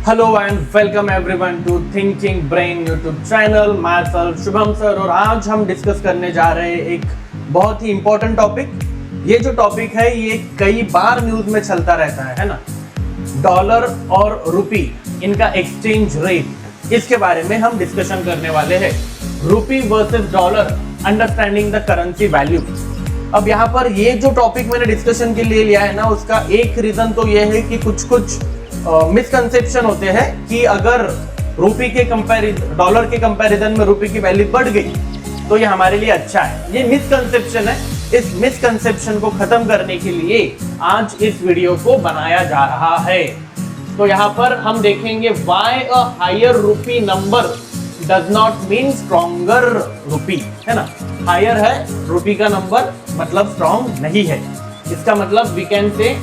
Hello and welcome everyone to thinking brain YouTube channel. मैं sir Shubham sir और आज हम डिस्कस करने जा रहे हैं एक बहुत ही इंपॉर्टेंट टॉपिक। ये जो टॉपिक है ये कई बार न्यूज में चलता रहता है ना, डॉलर और रुपी इनका एक्सचेंज रेट, इसके बारे में हम डिस्कशन करने वाले हैं। Rupee versus dollar, understanding the currency value. अब यहाँ पर ये जो टॉपिक मैंने डिस्कशन के लिए लिया है ना, उसका एक रीजन तो ये है कि कुछ मिसकंसेप्शन होते हैं कि अगर रुपी के कंपैरिजन डॉलर के कंपैरिजन में रुपी की वैल्यू बढ़ गई तो ये हमारे लिए अच्छा है। ये मिसकंसेप्शन है। इस मिसकंसेप्शन को खत्म करने के लिए आज इस वीडियो को बनाया जा रहा है। तो यहाँ पर हम देखेंगे why a higher rupee number does not mean stronger rupee, है ना। हायर है रुपी का नंबर मतलब स्ट्रॉन्ग नहीं है। इसका मतलब we can say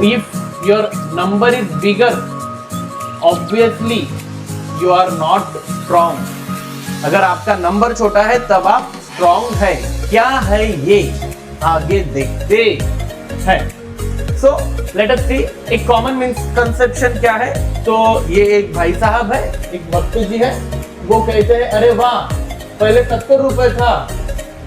if your number is bigger obviously you are not strong. अगर आपका नंबर छोटा है तब आप स्ट्रॉन्ग है। क्या है ये आगे देखते हैं। सो लेट अस सी एक कॉमन मिसकंसेप्शन क्या है। तो ये एक भाई साहब है, एक भक्ति जी है, वो कहते हैं अरे वाह पहले 70 रुपए था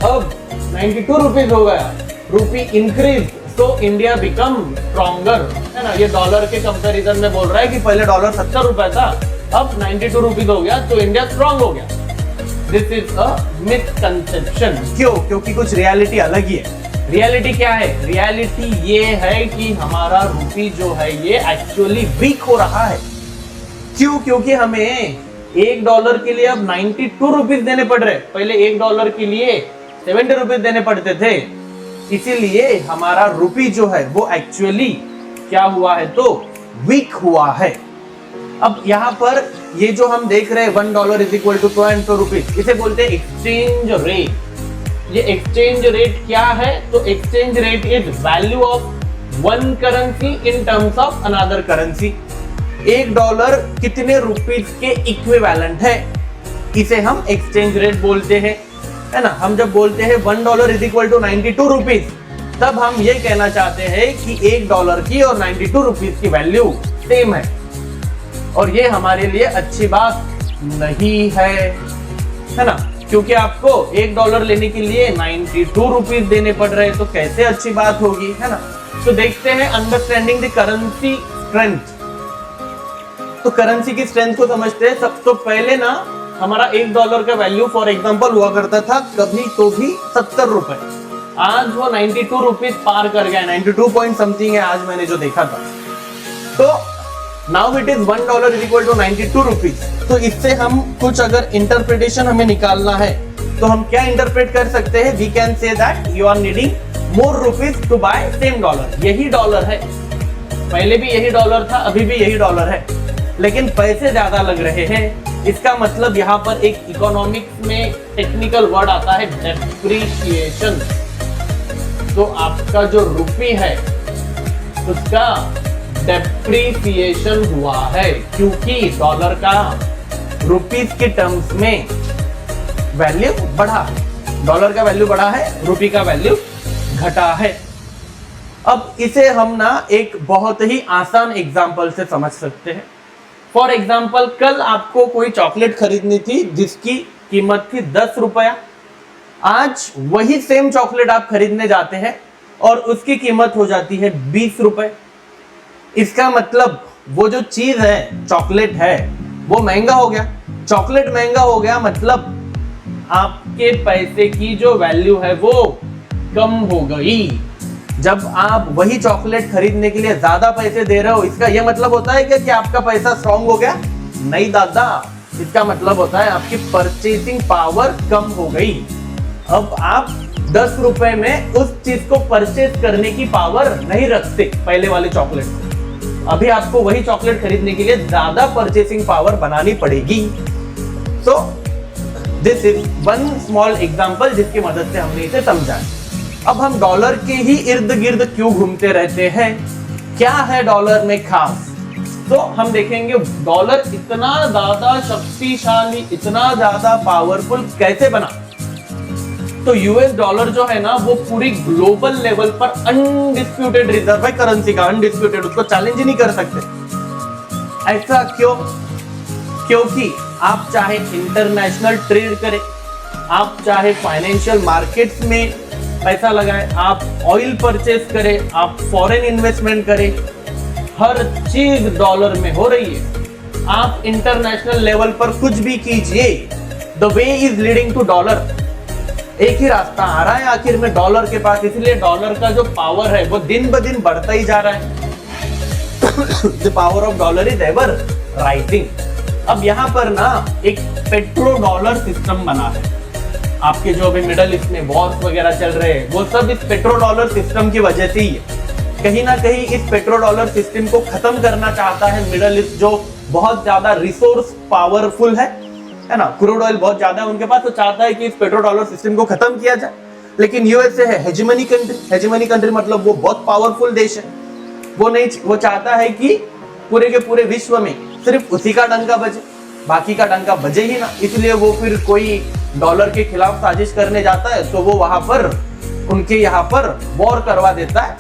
अब 92 रुपीज हो गया, रुपी इंक्रीज तो इंडिया बिकम स्ट्रॉन्गर, है ना। ये डॉलर के कंपैरिजन में बोल रहा है कि पहले डॉलर 70 रुपए था अब 92 रुपीज हो गया तो इंडिया स्ट्रॉन्ग हो गया। This is a misconception. क्यों? क्योंकि कुछ रियलिटी अलग ही है। रियलिटी क्या है? रियलिटी ये है कि हमारा रुपी जो है ये एक्चुअली वीक हो रहा है। क्यों? क्योंकि हमें $1 के लिए अब 92 रुपीज देने पड़ रहे। पहले $1 के लिए 70 रुपीज देने पड़ते थे। इसीलिए हमारा रुपी जो है वो एक्चुअली क्या हुआ है तो वीक हुआ है। अब यहाँ पर ये जो हम देख रहे हैं $1 इज इक्वल टू 2 रुपीज, इसे बोलते हैं एक्सचेंज रेट। ये एक्सचेंज रेट क्या है? तो exchange rate is value of one currency in terms of another currency. $1 कितने रुपीज के इक्विवेलेंट है, इसे हम एक्सचेंज रेट बोलते हैं, है ना। हम जब बोलते हैं $1 इज इक्वल टू 92 रुपीज, तब हम ये कहना चाहते हैं कि $1 की और 92 रुपीज की वैल्यू सेम है। और ये हमारे लिए अच्छी बात नहीं है ना, क्योंकि आपको $1 लेने के लिए 92 रुपीज देने पड़ रहे हैं, तो कैसे अच्छी बात होगी, है ना। तो देखते हैं अंडरस्टैंडिंग द करेंसी स्ट्रेंथ। तो करेंसी की स्ट्रेंथ को समझते हैं। सब तो पहले ना हमारा $1 का वैल्यू फॉर एग्जांपल हुआ करता था कभी तो भी 70 रुपए। आज वो 92 रुपीज पार कर गया, 92 पॉइंट समथिंग है आज मैंने जो देखा था। तो now it is $1 is equal to 92 rupees. तो इससे हम कुछ अगर इंटरप्रिटेशन हमें निकालना है तो हम क्या इंटरप्रेट कर सकते हैं? We can say that you are needing more rupees to buy same dollar. यही डॉलर है, पहले भी यही डॉलर था, अभी भी यही डॉलर है, लेकिन पैसे ज्यादा लग रहे हैं। इसका मतलब यहाँ पर एक इकोनॉमिक्स में टेक्निकल वर्ड आता है डेप्रिसिएशन। तो आपका जो रुपी है उसका डेप्रिसिएशन हुआ है क्योंकि डॉलर का रुपीज के टर्म्स में वैल्यू बढ़ा। डॉलर का वैल्यू बढ़ा है, रुपी का वैल्यू घटा है। अब इसे हम ना एक बहुत ही आसान एग्जांपल से समझ सकते हैं। फॉर एग्जाम्पल कल आपको कोई चॉकलेट खरीदनी थी जिसकी कीमत थी 10 रुपया। आज वही सेम चॉकलेट आप खरीदने जाते हैं और उसकी कीमत हो जाती है 20 रुपए। इसका मतलब वो जो चीज है, चॉकलेट है, वो महंगा हो गया। चॉकलेट महंगा हो गया मतलब आपके पैसे की जो वैल्यू है वो कम हो गई। जब आप वही चॉकलेट खरीदने के लिए ज्यादा पैसे दे रहे हो, इसका यह मतलब होता है कि आपका पैसा स्ट्रॉन्ग हो गया? नहीं दादा, इसका मतलब होता है आपकी परचेसिंग पावर कम हो गई। अब आप 10 रुपए में उस चीज को परचेस करने की पावर नहीं रखते पहले वाले चॉकलेट को। अभी आपको वही चॉकलेट खरीदने के लिए ज्यादा परचेसिंग पावर बनानी पड़ेगी। So this is one small example जिसकी मदद से हमने इसे समझा। अब हम डॉलर के ही इर्द गिर्द क्यों घूमते रहते हैं? क्या है डॉलर में खास? तो हम देखेंगे डॉलर इतना ज्यादा शक्तिशाली, इतना ज्यादा पावरफुल कैसे बना। तो यूएस डॉलर जो है ना वो पूरी ग्लोबल लेवल पर अनडिस्प्यूटेड रिजर्व है करेंसी का, अनडिस्प्यूटेड, उसको चैलेंज ही नहीं कर सकते। ऐसा क्यों? क्योंकि आप चाहे इंटरनेशनल ट्रेड करें, आप चाहे फाइनेंशियल मार्केट्स में पैसा लगाएं, आप ऑयल परचेस करें, आप फॉरेन इन्वेस्टमेंट करें, हर चीज डॉलर में हो रही है। आप इंटरनेशनल लेवल पर कुछ भी कीजिए, the way is leading to dollar. एक ही रास्ता आ रहा है आखिर में डॉलर के पास, इसलिए डॉलर का जो पावर है वो दिन ब दिन बढ़ता ही जा रहा है। The power of dollar is ever rising. अब यहाँ पर ना एक पेट्रो डॉलर सिस्टम बना है। आपके जो अभी मिडल ईस्ट में वॉर्स वगैरह चल रहे हैं वो सब इस पेट्रो डॉलर सिस्टम की वजह से ही है। कहीं ना कहीं इस पेट्रो डॉलर सिस्टम को खत्म करना चाहता है मिडल ईस्ट, जो बहुत ज्यादा रिसोर्स पावरफुल है ना, क्रूड ऑयल बहुत ज्यादा है उनके पास, तो चाहता है कि इस पेट्रो डॉलर सिस्टम को खत्म किया जाए। लेकिन यूएसए है हेजेमनी कंट्री, हेजेमनी कंट्री मतलब वो बहुत पावरफुल देश है। वो चाहता है कि पूरे के पूरे विश्व में सिर्फ उसी का डंका बजे, बाकी का डंका बजे ही ना। इसलिए वो फिर कोई डॉलर के खिलाफ साजिश करने जाता है तो वो वहां पर उनके यहाँ पर वॉर करवा देता है।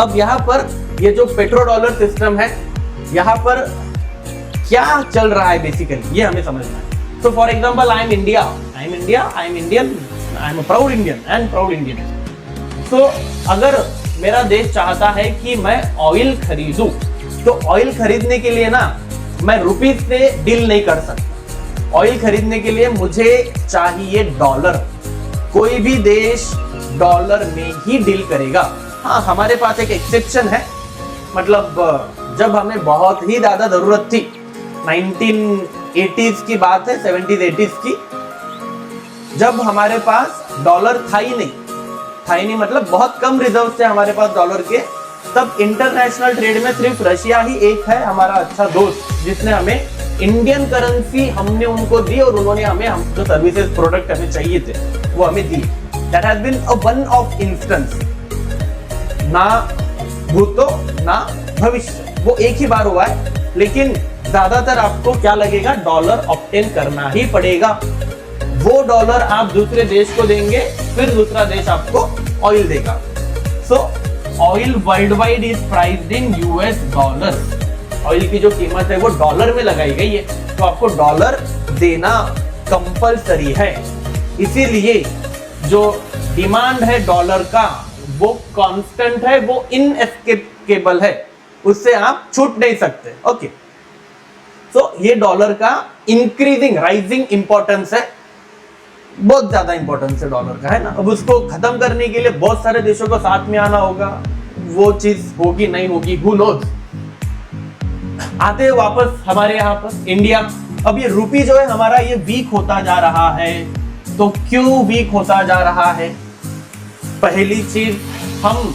अब यहाँ पर ये जो पेट्रो डॉलर सिस्टम है, यहाँ पर क्या चल रहा है बेसिकली ये हमें समझना है। So for example, I am India, I am Indian, I am a proud Indian and proud Indian. So अगर मेरा देश चाहता है कि मैं ऑयल खरीदूं, तो ऑयल खरीदने के लिए ना मैं रुपीस से डील नहीं कर सकता। ऑयल खरीदने के लिए मुझे चाहिए डॉलर। कोई भी देश डॉलर में ही डील करेगा। हाँ, हमारे पास एक एक्सेप्शन है, मतलब जब हमें बहुत ही ज्यादा जरूरत थी, 1980s की बात है, 70s 80s की, जब हमारे पास डॉलर था ही नहीं मतलब बहुत कम रिजर्व थे हमारे पास डॉलर के। तब इंटरनेशनल ट्रेड में सिर्फ रशिया ही एक है हमारा अच्छा दोस्त, जिसने हमें इंडियन करेंसी हमने उनको दी और उन्होंने हमें हम जो सर्विसेज प्रोडक्ट हमें चाहिए थे वो हमें दिए। That has been a one of instance, ना भूतो ना भविष्य, वो एक ही बार हुआ है। लेकिन ज्यादातर आपको क्या लगेगा, डॉलर ऑब्टेन करना ही पड़ेगा। वो डॉलर आप दूसरे देश को देंगे, फिर दूसरा देश आपको ऑयल देगा। सो oil world wide is priced in US dollar. Oil की जो कीमत है वो डॉलर में लगाई गई है, तो आपको डॉलर देना कंपलसरी है। इसीलिए जो डिमांड है डॉलर का वो कांस्टेंट है, वो इनएस्केपेबल है, उससे आप छूट नहीं सकते। ओके, तो ये डॉलर का इंक्रीजिंग राइजिंग इंपॉर्टेंस है, बहुत ज्यादा इंपॉर्टेंस है डॉलर का, है ना। अब उसको खत्म करने के लिए बहुत सारे देशों को साथ में आना होगा, वो चीज होगी नहीं होगी, हु नोज। आते हैं वापस हमारे यहाँ पर इंडिया। अब ये रूपी जो है हमारा ये वीक होता जा रहा है, तो क्यों वीक होता जा रहा है? पहली चीज, हम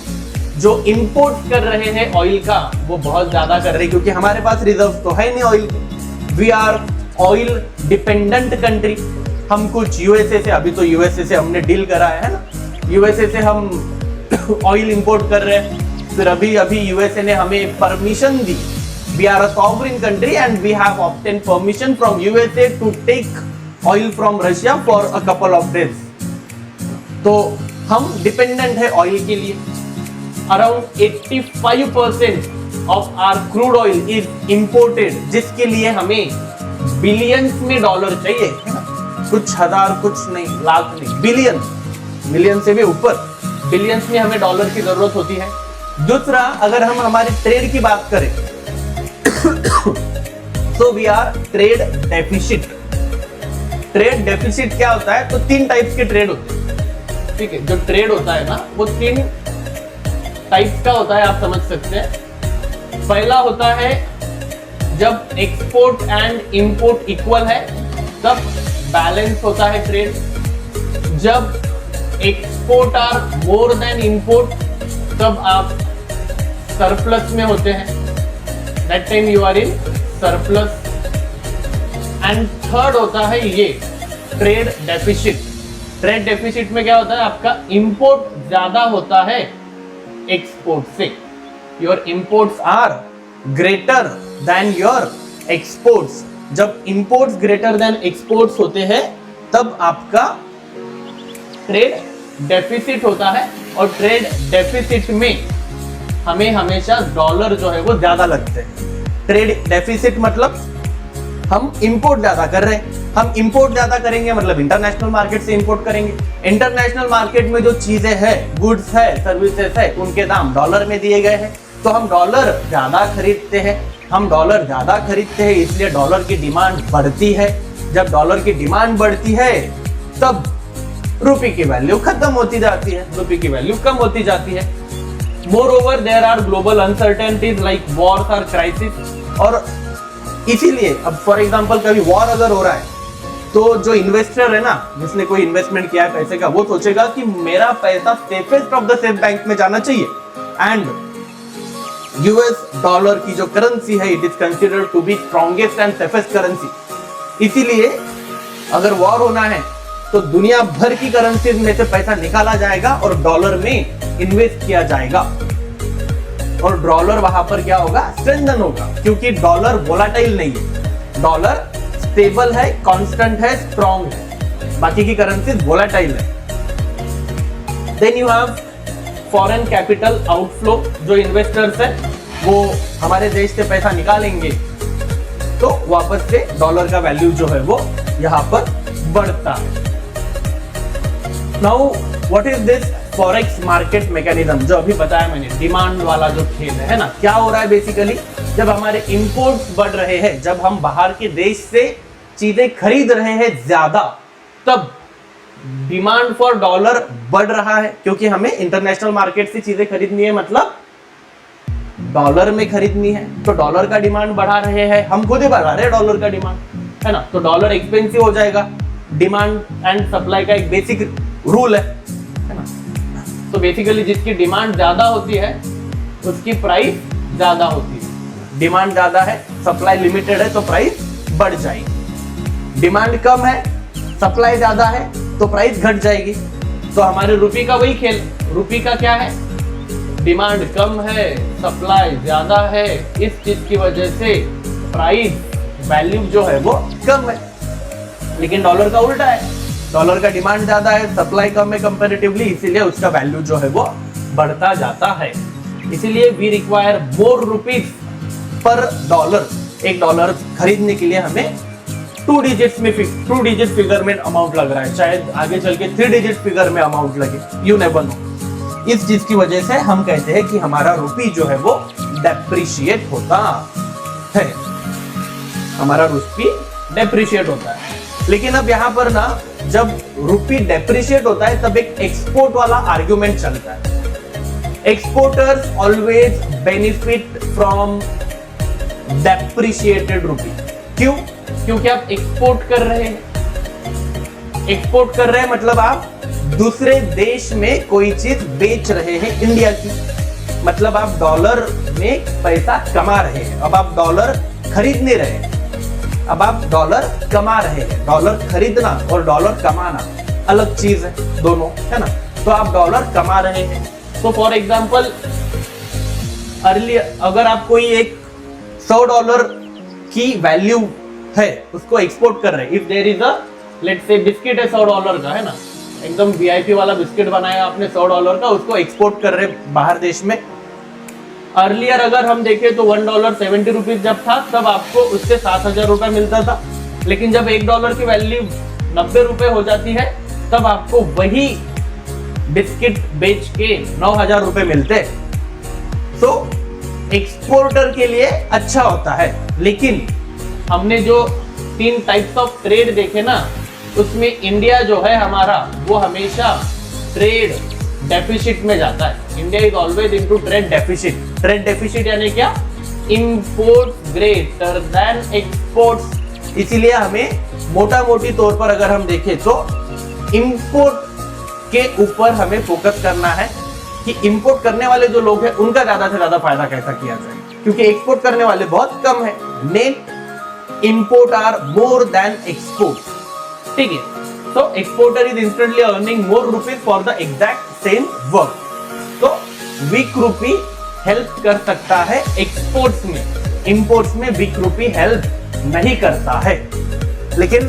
जो इंपोर्ट कर रहे हैं ऑयल का वो बहुत ज्यादा कर रहे हैं, क्योंकि हमारे पास रिजर्व तो है नहीं ऑयल के। We are oil dependent country. हम कुछ यूएसए से, अभी तो यूएसए से हमने डील करा है ना, यूएसए से हम ऑयल इंपोर्ट कर रहे हैं। फिर अभी यूएसए ने हमें परमिशन दी, we are a sovereign country and we have obtain permission from USA to take oil from Russia for a couple of days. तो हम डिपेंडेंट है ऑयल के लिए। Around 85% of our crude oil is imported, जिसके लिए हमें billions में dollar चाहिए, है ना। कुछ हजार, कुछ नहीं, लाख नहीं, बिलियन, मिलियन से भी ऊपर, बिलियंस में हमें डॉलर की जरूरत होती है। दूसरा, अगर हम हमारे ट्रेड की बात करें तो we are trade deficit. Trade deficit क्या होता है? तो 3 टाइप्स के ट्रेड होते हैं, ठीक है। जो ट्रेड होता है ना वो 3 टाइप्स का होता है, आप समझ सकते हैं। पहला होता है जब एक्सपोर्ट एंड इंपोर्ट इक्वल है तब बैलेंस होता है ट्रेड। जब export are more than import तब आप सरप्लस में होते हैं, that time you are in surplus. And third होता है ये ट्रेड डेफिसिट। ट्रेड डेफिसिट में क्या होता है? आपका इंपोर्ट ज्यादा होता है एक्सपोर्ट से, your imports are greater than your exports. जब इंपोर्ट्स ग्रेटर देन एक्सपोर्ट्स होते हैं तब आपका ट्रेड डेफिसिट होता है, और ट्रेड डेफिसिट में हमें हमेशा डॉलर जो है वो ज्यादा लगते हैं। ट्रेड डेफिसिट मतलब हम इंपोर्ट ज्यादा कर रहे हैं, हम इंपोर्ट ज्यादा करेंगे मतलब इंटरनेशनल मार्केट से इंपोर्ट करेंगे। इंटरनेशनल मार्केट में जो चीजें है, गुड्स है, सर्विसेज है, उनके दाम डॉलर में दिए गए हैं, तो हम डॉलर ज्यादा खरीदते हैं। हम डॉलर ज्यादा खरीदते हैं इसलिए डॉलर की डिमांड बढ़ती है। जब डॉलर की डिमांड बढ़ती है तब रुपये की वैल्यू खत्म होती जाती है, रुपये की वैल्यू कम होती जाती है। Moreover there are global uncertainties like wars और क्राइसिस, और इसीलिए अब फॉर एग्जांपल कभी वॉर अगर हो रहा है तो जो इन्वेस्टर है ना, जिसने कोई इन्वेस्टमेंट किया है पैसे का, वो सोचेगा कि मेरा पैसा safest of the safe bank में जाना चाहिए। एंड यूएस डॉलर की जो करेंसी है it is considered to be strongest and safest currency. इसीलिए अगर वॉर होना है तो दुनिया भर की करेंसीज में से पैसा निकाला जाएगा और डॉलर में इन्वेस्ट किया जाएगा, और डॉलर वहां पर क्या होगा, स्ट्रेंथन होगा, क्योंकि डॉलर वोलाटाइल नहीं है, डॉलर स्टेबल है, कांस्टेंट है, स्ट्रॉन्ग है। बाकी की करेंसीज वोलाटाइल है। Then you have foreign capital outflow, जो इन्वेस्टर्स है वो हमारे देश से पैसा निकालेंगे तो वापस से डॉलर का वैल्यू जो है वो यहां पर बढ़ता है। Now what is this forex market mechanism, जो अभी बताया मैंने, डिमांड वाला जो खेल है ना, क्या हो रहा है बेसिकली, जब हमारे इंपोर्ट्स बढ़ रहे हैं, जब हम बाहर के देश से चीजें खरीद रहे हैं ज्यादा, तब डिमांड फॉर डॉलर बढ़ रहा है, क्योंकि हमें इंटरनेशनल मार्केट से चीजें खरीदनी है, मतलब डॉलर में खरीदनी है, तो डॉलर का डिमांड बढ़ा रहे हैं, हम खुद ही बढ़ा रहे हैं डॉलर का डिमांड, है ना, तो डॉलर एक्सपेंसिव हो जाएगा। डिमांड एंड सप्लाई का एक बेसिक रूल है ना। तो बेसिकली जिसकी डिमांड ज्यादा होती है उसकी प्राइस ज्यादा होती है। डिमांड ज्यादा है, सप्लाई लिमिटेड है, तो प्राइस बढ़ जाएगी। डिमांड कम है, सप्लाई ज्यादा है, तो प्राइस घट जाएगी। तो हमारे रुपये का वही खेल, रुपये का क्या है, डिमांड कम है, सप्लाई ज्यादा है, इस चीज की वजह से प्राइस वैल्यू जो है वो कम है। लेकिन डॉलर का उल्टा है, डॉलर का डिमांड ज्यादा है, सप्लाई कम है कंपैरेटिवली, इसीलिए उसका वैल्यू जो है वो बढ़ता जाता है। इसीलिए we require more rupees per dollar. एक डॉलर खरीदने के लिए हमें 2 डिजिट फिगर में अमाउंट लग रहा है, शायद आगे चल के 3 डिजिट फिगर में अमाउंट लगे, यू नेवर नो। इस चीज की वजह से हम कहते हैं कि हमारा रुपी जो है वो डेप्रिशिएट होता है, हमारा रुपी डेप्रिशिएट होता है। लेकिन अब यहाँ पर ना, जब रुपी डेप्रिशिएट होता है तब एक एक्सपोर्ट वाला आर्गुमेंट चलता है। Exporters always benefit from depreciated rupee. क्यों? क्योंकि आप एक्सपोर्ट कर रहे हैं। एक्सपोर्ट कर रहे हैं मतलब आप दूसरे देश में कोई चीज बेच रहे हैं इंडिया की, मतलब आप डॉलर में पैसा कमा रहे हैं। अब आप डॉलर खरीद नहीं रहे हैं, अब आप डॉलर कमा रहे हैं। डॉलर खरीदना और डॉलर कमाना अलग चीज है, दोनों, है ना। तो आप डॉलर कमा रहे हैं। तो फॉर एग्जांपल अर्लियर अगर आप कोई एक $100 की वैल्यू है उसको एक्सपोर्ट कर रहे हैं, if there is a let's say biscuit है $100 का, है ना, एकदम वीआईपी वाला बिस्किट बनाया आपने $100 का, उसको एक्सपोर्ट कर रहे बाहर देश में। अर्लियर अगर हम देखें तो $1 ₹70 जब था तब आपको उससे 7,000 रुपए मिलता था। लेकिन जब $1 की वैल्यू ₹90 हो जाती है तब आपको वही बिस्किट बेच के 9,000 रुपए मिलते। तो एक्सपोर्टर के लिए अच्छा होता है। लेकिन हमने जो 3 टाइप्स ऑफ ट्रेड देखे ना, उसमें इंडिया जो है हमारा वो हमेशा ट्रेड डेफिसिट में जाता है। India is always into trade deficit. Trade deficit यानी क्या? Import greater than exports. इसीलिए हमें मोटा मोटी तौर पर अगर हम देखें तो इंपोर्ट के ऊपर हमें फोकस करना है कि इंपोर्ट करने वाले जो लोग हैं उनका ज्यादा से ज्यादा फायदा कैसा किया जाए, क्योंकि एक्सपोर्ट करने वाले बहुत कम है। Net import are more than export. ठीक है, तो exporter is instantly earning more rupees for the exact same work. तो वीक रुपी हेल्प कर सकता है एक्सपोर्ट्स में, इंपोर्ट्स में वीक रुपी हेल्प नहीं करता है। लेकिन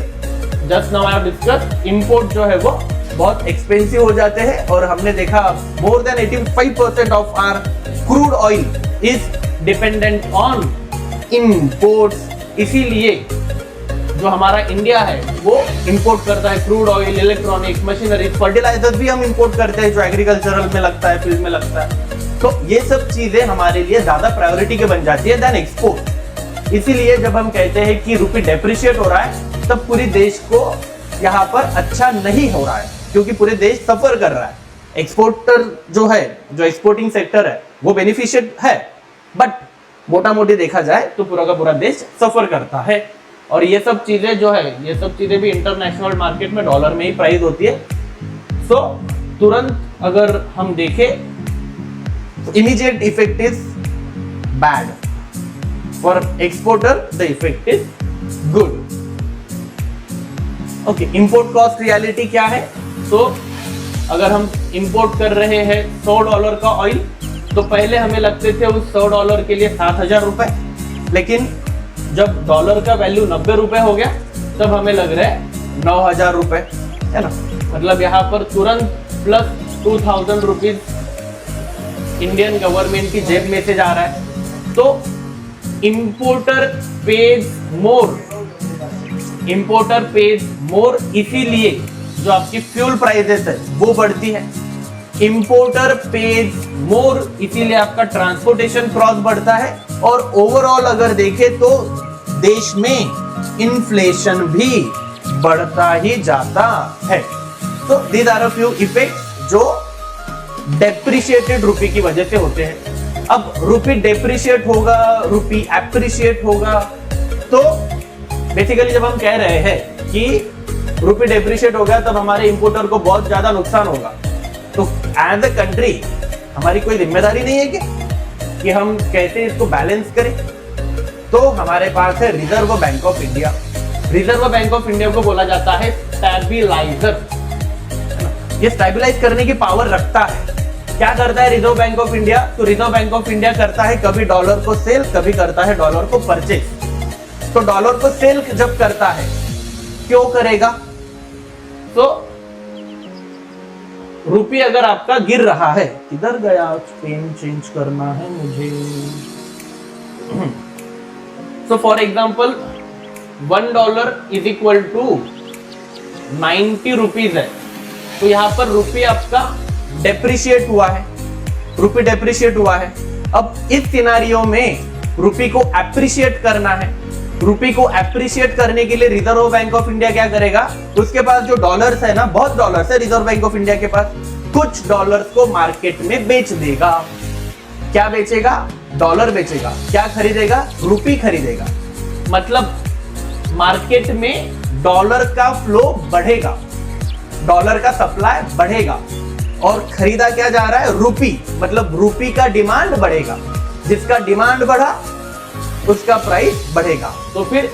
just now I have discuss, import जो है वो बहुत एक्सपेंसिव हो जाते हैं और हमने देखा more than 85% of our crude oil is dependent on imports. इसीलिए जो हमारा इंडिया है वो इंपोर्ट करता है crude oil, electronic, machinery, fertiliser भी हम इंपोर्ट करते हैं जो एग्रीकल्चरल में लगता है, फील्ड में लगता है। तो ये सब चीजें हमारे लिए ज्यादा प्रायोरिटी के बन जाती है देन एक्सपोर्ट। इसीलिए जब हम कहते हैं कि रुपी डेप्रिशिएट हो रहा है तब पूरे देश को यहाँ पर अच्छा नहीं हो रहा है, क्योंकि पूरे देश सफर कर रहा है। एक्सपोर्टर जो है, जो एक्सपोर्टिंग सेक्टर है वो बेनिफिशिएट है, बट मोटा मोटी देखा जाए तो पूरा का पूरा देश सफर करता है। और ये सब चीजें जो है, ये सब चीजें भी इंटरनेशनल मार्केट में डॉलर में ही प्राइस होती है। सो तुरंत अगर हम देखें तो immediate effect is bad, for exporter the effect is good. Okay, import cost reality क्या है? तो अगर हम इंपोर्ट कर रहे हैं $100 का ऑयल, तो पहले हमें लगते थे उस $100 के लिए 7,000 रुपए, लेकिन जब डॉलर का वैल्यू 90 रुपए हो गया तब हमें लग रहा है 9,000 रुपए, है ना। मतलब यहाँ पर तुरंत प्लस 2,000 रुपीज इंडियन गवर्नमेंट की जेब में से जा रहा है। तो इंपोर्टर पेज मोर, इंपोर्टर पेज मोर, इसीलिए जो आपकी फ्यूल प्राइसेस है वो बढ़ती है। इंपोर्टर पेज मोर, इसीलिए आपका ट्रांसपोर्टेशन कॉस्ट बढ़ता है। और ओवरऑल अगर देखें तो देश में इन्फ्लेशन भी बढ़ता ही जाता है। तो these are a few effects जो डेप्रिशिएटेड रुपी की वजह से होते हैं। अब रुपी डेप्रिशिएट होगा, रुपी एप्रिशिएट होगा, तो बेसिकली जब हम कह रहे हैं कि रुपी डेप्रिशिएट हो गया तब हमारे इंपोर्टर को बहुत ज्यादा नुकसान होगा, तो एज अ कंट्री हमारी कोई जिम्मेदारी नहीं है कि हम कैसे इसको बैलेंस करें? तो हमारे पास है reserve bank of India. Reserve bank of India को बोला जाता है स्टेबलाइजर। ये स्टेबलाइज करने की पावर रखता है। क्या करता है रिजर्व बैंक ऑफ इंडिया? तो रिजर्व बैंक ऑफ इंडिया करता है कभी डॉलर को सेल, कभी करता है डॉलर को परचेज। तो डॉलर को सेल जब करता है, क्यों करेगा? तो रुपये अगर आपका गिर रहा है, किधर गया? पेन चेंज करना है मुझे। So for example $1 is equal to 90 rupees है, तो यहां पर रुपये आपका डेप्रिशिएट हुआ है, रुपये डेप्रिशिएट हुआ है। अब इस सिनारियो में रुपये को एप्रिशिएट करना है। रुपये को एप्रिशिएट करने के लिए रिजर्व बैंक ऑफ इंडिया क्या करेगा? उसके पास जो डॉलर्स है ना, बहुत डॉलर्स है रिजर्व बैंक ऑफ इंडिया के पास, कुछ डॉलर्स को मार्केट में बेच देगा। क्या बेचेगा? डॉलर बेचेगा। क्या खरीदेगा? रुपये खरीदेगा। मतलब मार्केट में डॉलर का फ्लो बढ़ेगा, डॉलर का सप्लाई बढ़ेगा, और खरीदा क्या जा रहा है? रुपये। मतलब रुपये का डिमांड बढ़ेगा, जिसका डिमांड बढ़ा उसका प्राइस बढ़ेगा। तो फिर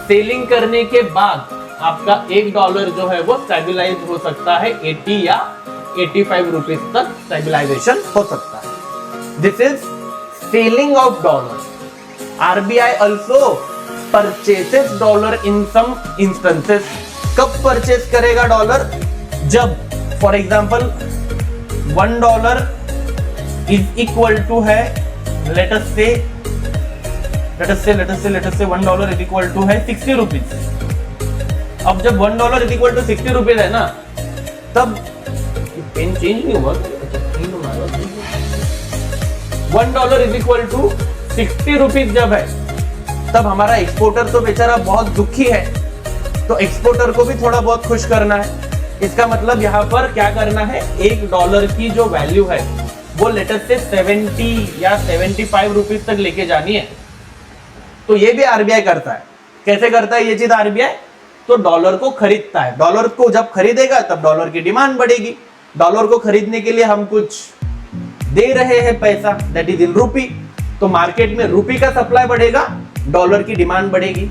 सेलिंग करने के बाद आपका $1 जो है वो स्टेबलाइज हो सकता है 80 या 85 रुपीज तक स्टेबलाइजेशन हो सकता है। This is selling of dollar. RBI also purchases dollar in some instances. कब परचेस करेगा डॉलर? जब for example $1 is equal to है, let us say $1 is equal to है 60 रुपीज। अब जब $1 is equal to 60 रुपीज है ना, तब पेन चेंज नहीं हुआ, $1 is equal to 60 रुपीज जब है, तब हमारा एक्सपोर्टर तो बेचारा बहुत दुखी है, तो एक्सपोर्टर को भी थोड़ा बहुत खुश करना है। इसका मतलब यहाँ पर क्या करना है? $1 की जो वैल्यू है वो लेटेस्ट से 70 या 75 रुपीज तक लेके जानी है। तो ये भी आरबीआई करता है। कैसे करता है ये चीज आरबीआई? तो डॉलर को खरीदता है। डॉलर को जब खरीदेगा तब डॉलर की डिमांड बढ़ेगी। डॉलर को खरीदने के लिए हम कुछ दे रहे हैं पैसा, दैट इज इन रुपी। तो मार्केट में रुपी का सप्लाई बढ़ेगा, डॉलर की डिमांड बढ़ेगी।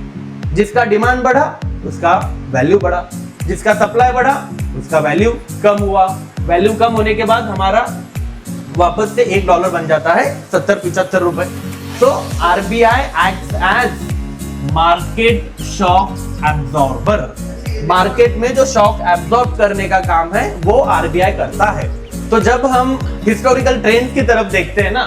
जिसका डिमांड बढ़ा उसका वैल्यू बढ़ा, जिसका सप्लाई बढ़ा उसका वैल्यू कम हुआ। वैल्यू कम होने के बाद हमारा वापस से $1 बन जाता है 70-75 रुपए। तो RBI acts as market shock absorber. Market में जो शॉक एब्जॉर्ब करने का काम है वो आरबीआई करता है। तो जब हम हिस्टोरिकल ट्रेंड की तरफ देखते हैं ना,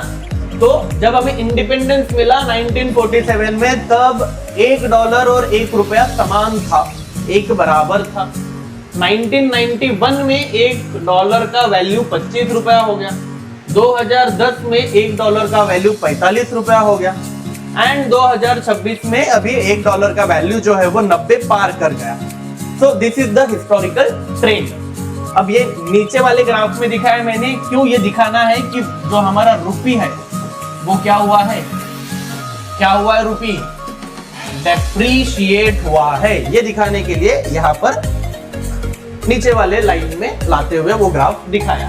तो जब हमें इंडिपेंडेंस मिला 1947 में, तब $1 और $1 समान था, एक बराबर था। 1991 में $1 का वैल्यू 25 रुपया हो गया। 2010 में $1 का वैल्यू 45 रुपया हो गया। एंड 2026 में अभी $1 का वैल्यू जो है वो 90 पार कर गया। So this is the historical trend. अब ये नीचे वाले ग्राफ में दिखाया मैंने, क्यों ये दिखाना है कि जो हमारा रुपी है वो क्या हुआ है, क्या हुआ है, रुपी डेप्रीशिएट हुआ है। ये दिखाने के लिए यहां पर नीचे वाले लाइन में लाते हुए वो ग्राफ दिखाया।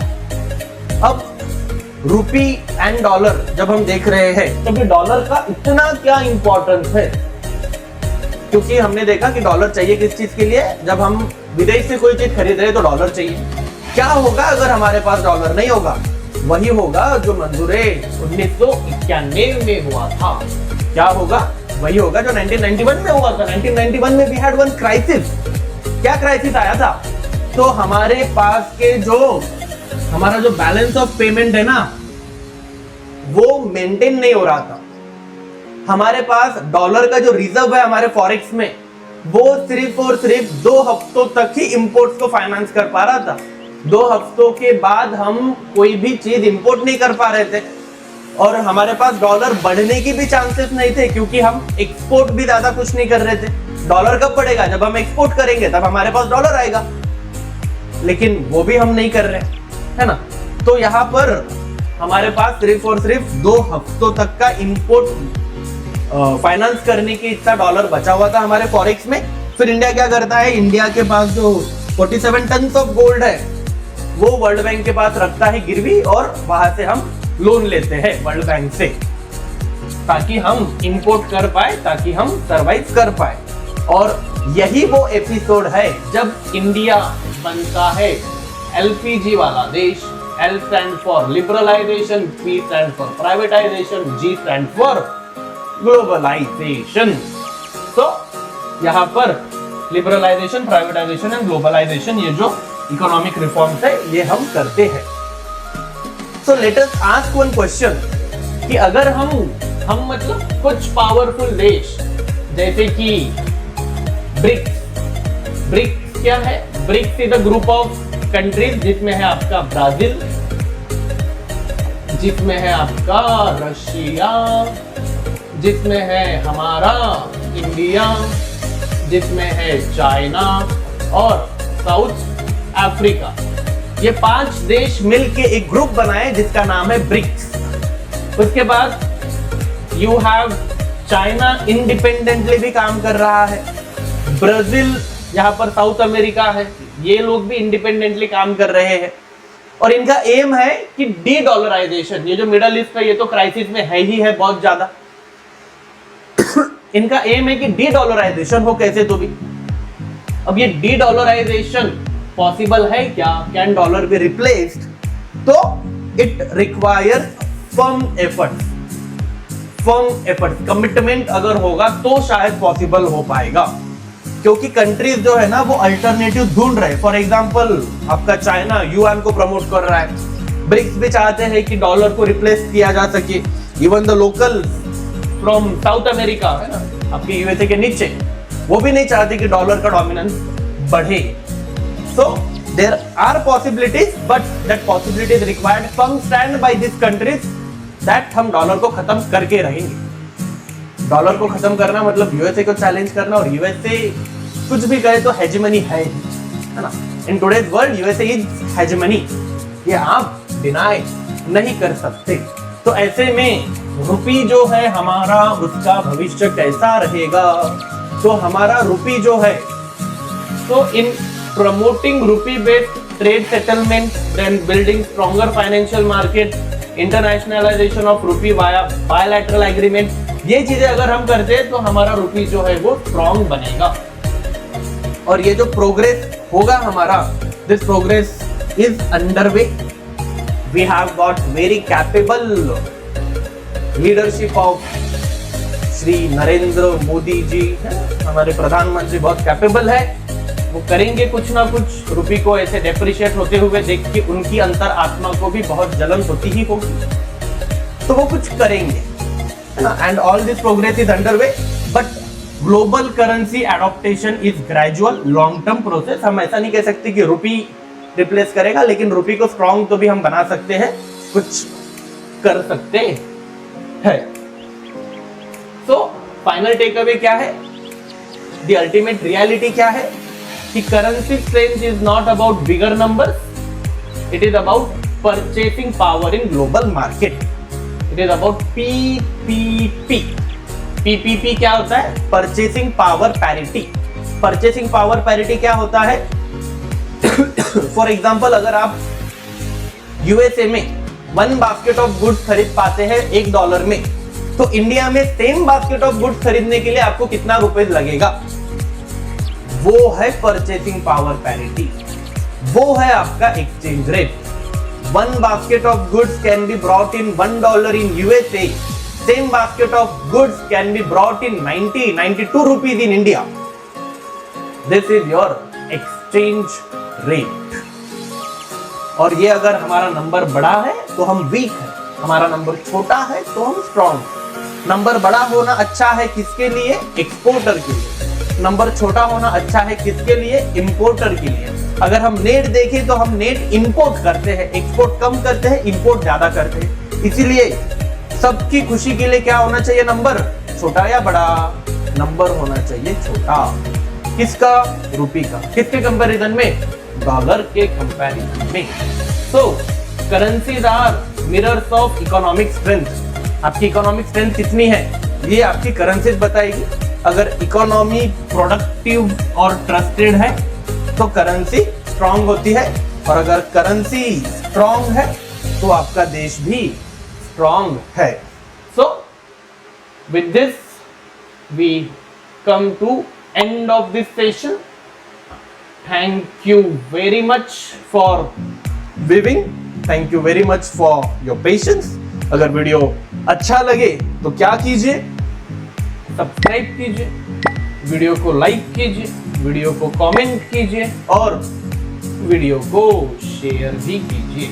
अब रुपी एंड डॉलर जब हम देख रहे हैं, तब ये डॉलर का इतना क्या इंपॉर्टेंस है, क्योंकि हमने देखा कि डॉलर चाहिए किस चीज के लिए, जब हम विदेश से कोई चीज खरीद रहे हैं तो डॉलर चाहिए। क्या होगा अगर हमारे पास डॉलर नहीं होगा? वही होगा जो मंजूरे 1991 में हुआ था। क्या होगा? वही होगा जो 1991 में हुआ था। 1991 में वी हैड वन क्राइसिस। क्या क्राइसिस आया था? तो हमारे पास के हमारा जो बैलेंस ऑफ पेमेंट है ना, वो मेंटेन नहीं हो रहा था। हमारे पास डॉलर का जो रिजर्व है हमारे फॉरेक्स में, वो सिर्फ और सिर्फ 2 हफ्तों तक ही इंपोर्ट्स को फाइनेंस कर पा रहा था। 2 हफ्तों के बाद हम कोई भी चीज इंपोर्ट नहीं कर पा रहे थे, और हमारे पास डॉलर बढ़ने की भी चांसेस नहीं थे, क्योंकि हम एक्सपोर्ट भी ज्यादा कुछ नहीं कर रहे थे। डॉलर कब बढ़ेगा? जब हम एक्सपोर्ट करेंगे तब हमारे पास डॉलर आएगा, लेकिन वो भी हम नहीं कर रहे, है ना। तो यहाँ पर हमारे पास सिर्फ और सिर्फ 2 हफ्तों तक का इंपोर्ट फाइनेंस करने की इतना डॉलर बचा हुआ था हमारे फॉरेक्स में। फिर इंडिया क्या करता है? इंडिया के पास जो 47 टन ऑफ गोल्ड है वो वर्ल्ड बैंक के पास रखता है गिरवी, और वहां से हम लोन लेते हैं वर्ल्ड बैंक से, ताकि हम इंपोर्ट कर पाए, ताकि हम सरवाइव कर पाए। और यही वो एपिसोड है जब इंडिया बनता है एलपीजी वाला देश। L stand for liberalisation, P stand for privatisation, G stand for globalisation. तो यहाँ पर लिबरलाइजेशन, प्राइवेटाइजेशन एंड ग्लोबलाइजेशन, ये जो इकोनॉमिक रिफॉर्म्स है ये हम करते हैं। So let us ask one question कि अगर हम मतलब कुछ पावरफुल देश जैसे कि ब्रिक्स क्या है? BRICS is the group of countries जिसमें है आपका ब्राजील, जिसमें है आपका रशिया, जिसमें है हमारा इंडिया, जिसमें है चाइना और साउथ अफ्रीका। ये 5 देश मिलके एक ग्रुप बनाए जिसका नाम है ब्रिक्स। उसके बाद यू हैव चाइना इंडिपेंडेंटली भी काम कर रहा है, ब्राजील यहाँ पर साउथ अमेरिका है, ये लोग भी इंडिपेंडेंटली काम कर रहे हैं। और इनका एम है कि डी डॉलराइजेशन। ये जो मिडल ईस्ट का ये तो क्राइसिस में है ही है बहुत ज्यादा। इनका एम है कि डी डॉलराइजेशन हो कैसे तो भी। अब ये डी डॉलराइजेशन पॉसिबल है क्या? Can dollar be replaced? तो it requires firm effort, commitment अगर होगा तो शायद पॉसिबल हो पाएगा, क्योंकि कंट्रीज जो है ना वो अल्टरनेटिव ढूंढ रहे हैं। फॉर एग्जांपल आपका चाइना युआन को प्रमोट कर रहा है, ब्रिक्स भी चाहते हैं कि डॉलर को रिप्लेस किया जा सके। Even the local from south America है ना, आपके यूएसए के नीचे, वो भी नहीं चाहते कि डॉलर का डोमिनेंस बढ़े। So there are possibilities, but that possibilities required firm stand by this countries that हम डॉलर को खत्म करके रहेंगे। डॉलर को खत्म करना मतलब यूएसए को चैलेंज करना, और यूएसए कुछ भी करे तो हेजेमनी है ना। In today's world USA is hegemony, ये आप डिनाई नहीं कर सकते। तो ऐसे में रुपी जो है हमारा, उसका भविष्य कैसा रहेगा? तो हमारा रुपी जो है, तो in promoting rupee based trade settlement, then building stronger financial market, internationalisation of rupee via bilateral agreement, ये चीजें अगर हम करते हैं तो हमारा रुपी जो है वो स्ट्रॉन्ग बनेगा। और ये जो प्रोग्रेस होगा हमारा, this progress is underway. We have got very capable leadership of Shri Narendra Modi ji, हमारे प्रधानमंत्री बहुत कैपेबल है। वो करेंगे कुछ ना कुछ। रुपी को ऐसे डेप्रिशिएट होते हुए देख के उनकी अंतर आत्मा को भी बहुत जलन होती ही होगी। तो वो कुछ करेंगे, and all this progress is under way, but global currency adaptation is gradual long term process. हम ऐसा नहीं कह सकते कि रुपी रिप्लेस करेगा, लेकिन रुपी को स्ट्रॉन्ग तो भी हम बना सकते हैं, कुछ कर सकते हैं। सो फाइनल टेक अवे क्या है, द अल्टीमेट रियलिटी क्या है कि currency strength is not about bigger numbers, it is about purchasing power in global market. It is about PPP. PPP क्या होता है? Purchasing power parity. Purchasing power parity क्या होता है? For example, अगर आप USA में वन बास्केट ऑफ गुड्स खरीद पाते हैं $1 में, तो इंडिया में सेम बास्केट ऑफ गुड्स खरीदने के लिए आपको कितना रुपए लगेगा? वो है परचेसिंग पावर पैरिटी, वो है आपका exchange rate. One basket of goods can be brought in $1 in USA, same basket of goods can be brought in 92 rupees in India. This is your exchange rate. और ये अगर हमारा number बड़ा है तो हम वीक है, हमारा नंबर छोटा है तो हम स्ट्रॉन्ग। नंबर बड़ा होना अच्छा है किसके लिए? एक्सपोर्टर के लिए। नंबर छोटा होना अच्छा है किसके लिए? इंपोर्टर के लिए। अगर हम नेट देखें तो हम नेट इंपोर्ट करते हैं, एक्सपोर्ट कम करते हैं, इंपोर्ट ज्यादा करते हैं। इसीलिए सबकी खुशी के लिए क्या होना चाहिए? नंबर छोटा या बड़ा? नंबर होना चाहिए छोटा। किसका? रुपी का। किसके कंपैरिजन में? डॉलर के कंपैरिजन में। So currencies are mirrors of economic strength. आपकी इकोनॉमिक स्ट्रेंथ कितनी है ये आपकी करेंसीज बताएगी। अगर इकोनॉमी प्रोडक्टिव और ट्रस्टेड है तो करेंसी स्ट्रांग होती है, और अगर करेंसी स्ट्रांग है तो आपका देश भी स्ट्रांग है। So with this we come to end of this session. Thank you very much for viewing, thank you very much for your patience. अगर वीडियो अच्छा लगे तो क्या कीजिए? सब्सक्राइब कीजिए, वीडियो को लाइक कीजिए, वीडियो को कमेंट कीजिए और वीडियो को शेयर भी कीजिए।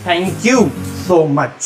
Thank you so much.